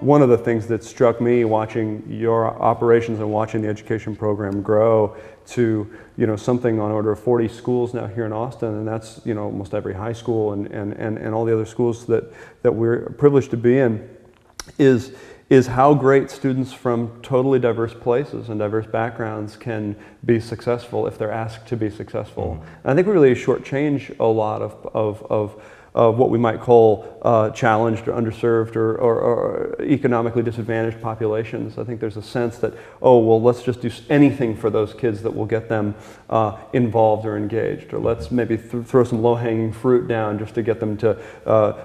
one of the things that struck me watching your operations and watching the education program grow to, something on order of 40 schools now here in Austin, and that's, almost every high school and all the other schools that we're privileged to be in, is how great students from totally diverse places and diverse backgrounds can be successful if they're asked to be successful. Mm-hmm. And I think we really shortchange a lot of what we might call challenged or underserved or economically disadvantaged populations. I think there's a sense that, oh, well, let's just do anything for those kids that will get them involved or engaged, or let's maybe throw some low-hanging fruit down just to get them to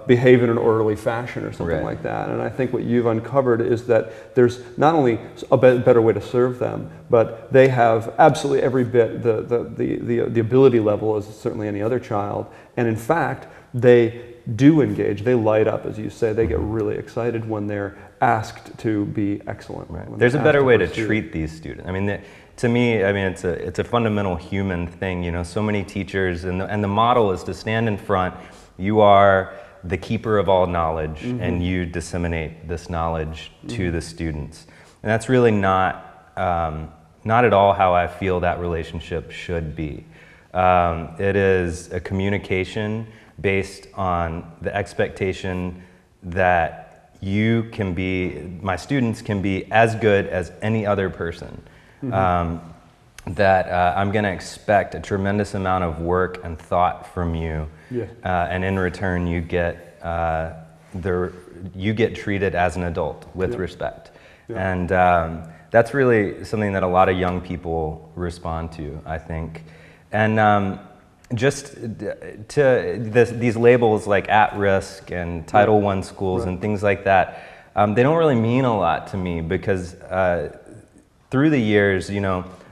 behave in an orderly fashion or something like that. And I think what you've uncovered is that there's not only a better way to serve them, but they have absolutely every bit the ability level as certainly any other child. And in fact, they do engage, they light up, as you say, they get really excited when they're asked to be excellent. Right. There's a better way to treat these students. I mean, to me, it's a fundamental human thing. So many teachers, and the model is to stand in front. You are the keeper of all knowledge, and you disseminate this knowledge to the students. And that's really not at all how I feel that relationship should be. It is a communication based on the expectation that my students can be as good as any other person. That I'm going to expect a tremendous amount of work and thought from you, and in return you get treated as an adult with respect. And that's really something that a lot of young people respond to, I think. And just to these labels like at-risk and Title I schools and things like that, they don't really mean a lot to me because through the years,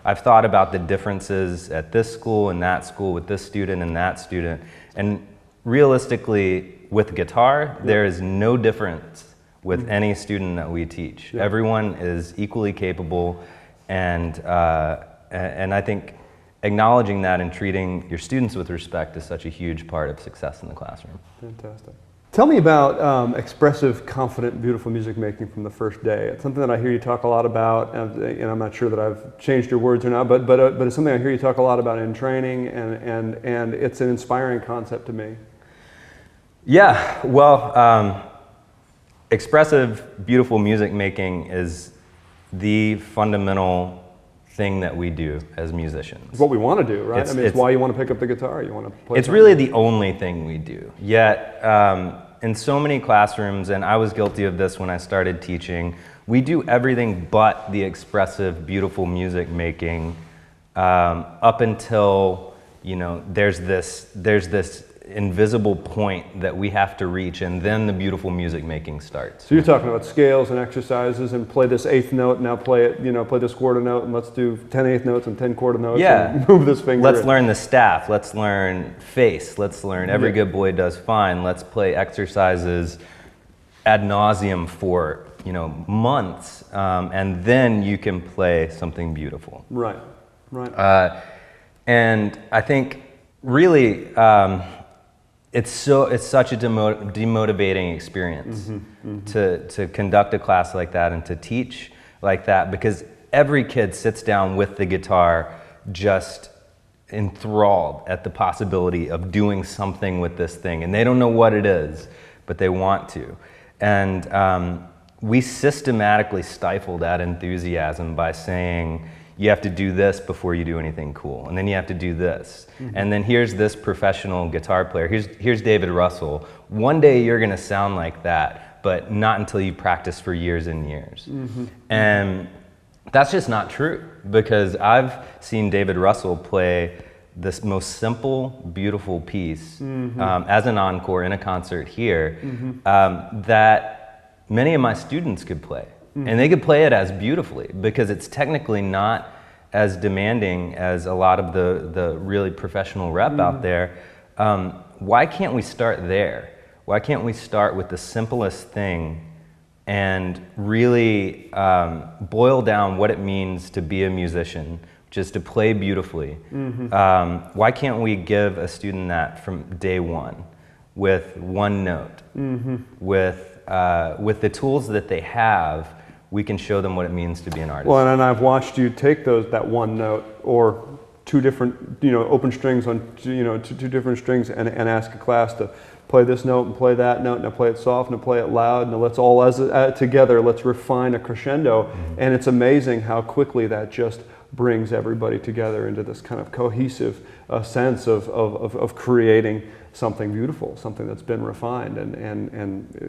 I've thought about the differences at this school and that school with this student and that student. And realistically, with guitar, there is no difference with any student that we teach. Everyone is equally capable, and I think acknowledging that and treating your students with respect is such a huge part of success in the classroom. Fantastic. Tell me about expressive, confident, beautiful music making from the first day. It's something that I hear you talk a lot about, and I'm not sure that I've changed your words or not, but it's something I hear you talk a lot about in training, and it's an inspiring concept to me. Yeah, well, expressive, beautiful music making is the fundamental thing that we do as musicians. It's what we want to do, right? It's why you want to pick up the guitar. You want to play. It's really the only thing we do. Yet, in so many classrooms, and I was guilty of this when I started teaching, we do everything but the expressive, beautiful music making up until there's this invisible point that we have to reach, and then the beautiful music making starts. So you're talking about scales and exercises, and play this eighth note, now play it, play this quarter note, and let's do 10 eighth notes and 10 quarter notes, and move this finger. Let's learn the staff, let's learn face, let's learn Every Good Boy Does Fine, let's play exercises ad nauseum for, months, and then you can play something beautiful. Right. And I think really, it's such a demotivating experience to conduct a class like that and to teach like that, because every kid sits down with the guitar just enthralled at the possibility of doing something with this thing, and they don't know what it is, but they want to. And we systematically stifle that enthusiasm by saying, you have to do this before you do anything cool, and then you have to do this. And then here's this professional guitar player, here's David Russell. One day you're gonna sound like that, but not until you practice for years and years. And that's just not true, because I've seen David Russell play this most simple, beautiful piece as an encore in a concert here that many of my students could play. And they could play it as beautifully, because it's technically not as demanding as a lot of the really professional rep out there. Why can't we start there? Why can't we start with the simplest thing and really boil down what it means to be a musician, just to play beautifully? Why can't we give a student that from day one, with one note, with with the tools that they have, we can show them what it means to be an artist. Well, and I've watched you take that one note or two different, open strings on, two different strings and ask a class to play this note and play that note, now play it soft, now play it loud, now let's all together, let's refine a crescendo. Mm-hmm. And it's amazing how quickly that just brings everybody together into this kind of cohesive sense of creating something beautiful, something that's been refined and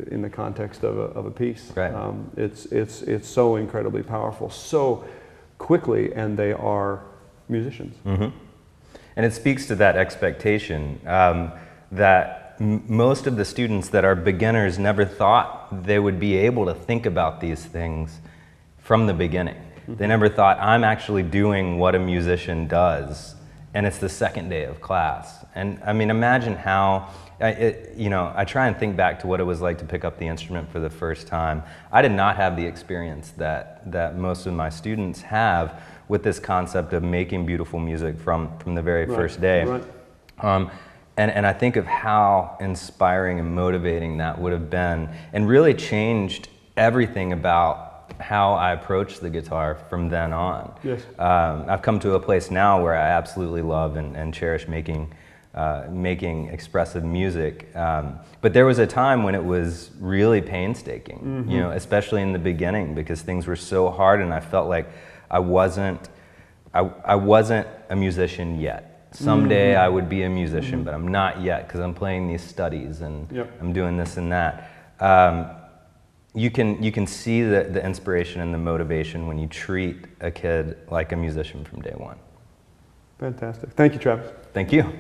in the context of a piece. Right. It's so incredibly powerful, so quickly, and they are musicians. Mm-hmm. And it speaks to that expectation that most of the students that are beginners never thought they would be able to think about these things from the beginning. Mm-hmm. They never thought, I'm actually doing what a musician does, and it's the second day of class. And I mean, imagine how, I try and think back to what it was like to pick up the instrument for the first time. I did not have the experience that most of my students have with this concept of making beautiful music from the very first day. Right. And I think of how inspiring and motivating that would have been, and really changed everything about how I approach the guitar from then on. Yes. I've come to a place now where I absolutely love and cherish making expressive music. But there was a time when it was really painstaking, mm-hmm. Especially in the beginning, because things were so hard and I felt like I wasn't a musician yet. Someday mm-hmm. I would be a musician, mm-hmm. but I'm not yet because I'm playing these studies and yep. I'm doing this and that. You can see the inspiration and the motivation when you treat a kid like a musician from day one. Fantastic. Thank you, Travis. Thank you.